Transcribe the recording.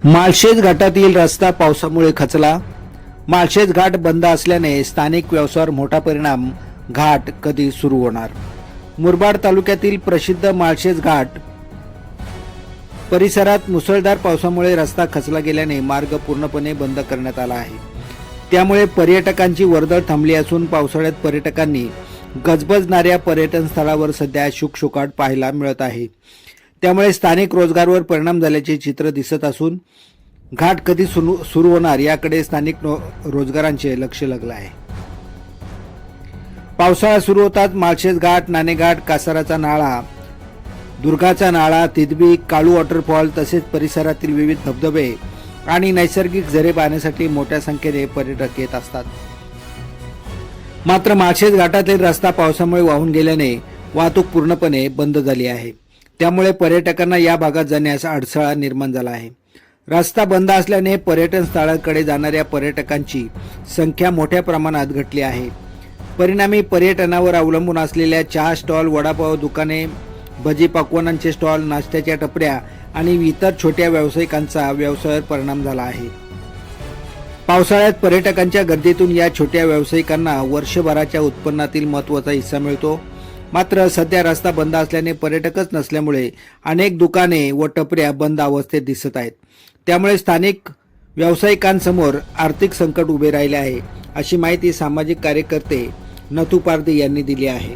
माळशेज घाटातील रस्ता पावसामुळे खचला. माळशेज घाट बंद असल्याने स्थानिक व्यवसायावर मोठा परिणाम. घाट कधी सुरू होणार? मुरबाड तालुक्यातील प्रसिद्ध माळशेज घाट परिसरात मुसळधार पावसामुळे रस्ता खचला गेल्याने मार्ग पूर्णपणे बंद करण्यात आला आहे. त्यामुळे पर्यटकांची वर्दळ थांबली असून पावसाळ्यात पर्यटकांनी गजबजणाऱ्या पर्यटन स्थळावर सध्या शुकशुकाट पाहायला मिळत आहे. त्यामुळे स्थानिक रोजगारावर परिणाम झाल्याचे चित्र दिसत असून घाट कधी सुरू होणार याकडे स्थानिक रोजगारांचे लक्ष लागले आहे. पावसाळा सुरू होताच माळशेज घाट, नाणेघाट, कासाराचा नाळा, दुर्गाचा नाळा, तिदबी, काळू वॉटरफॉल तसेच परिसरातील विविध धबधबे आणि नैसर्गिक झरे पाहण्यासाठी मोठ्या संख्येने पर्यटक येत असतात. मात्र माळशेज घाटातील रस्ता पावसामुळे वाहून गेल्याने वाहतूक पूर्णपणे बंद झाली आहे. त्यामुळे पर्यटकांना या भागात जाण्यास अडथळा निर्माण झाला आहे. रस्ता बंद असल्याने पर्यटन स्थळांकडे जाणाऱ्या पर्यटकांची संख्या मोठ्या प्रमाणात घटली आहे. परिणामी पर्यटनावर अवलंबून असलेल्या चहा स्टॉल, वडापाव दुकाने, भजी पक्वानांचे स्टॉल, नाश्त्याच्या टपऱ्या आणि इतर छोट्या व्यावसायिकांचा व्यवसायावर परिणाम झाला आहे. पावसाळ्यात पर्यटकांच्या गर्दीतून या छोट्या व्यावसायिकांना वर्षभराच्या उत्पन्नातील महत्त्वाचा हिस्सा मिळतो. मात्र सध्या रस्ता बंद असल्याने पर्यटकच नसल्यामुळे अनेक दुकाने व टपऱ्या बंद अवस्थेत दिसत आहेत. त्यामुळे स्थानिक व्यावसायिकांसमोर आर्थिक संकट उभे राहिले आहे, अशी माहिती सामाजिक कार्यकर्ते नथू पारधी यांनी दिली आहे.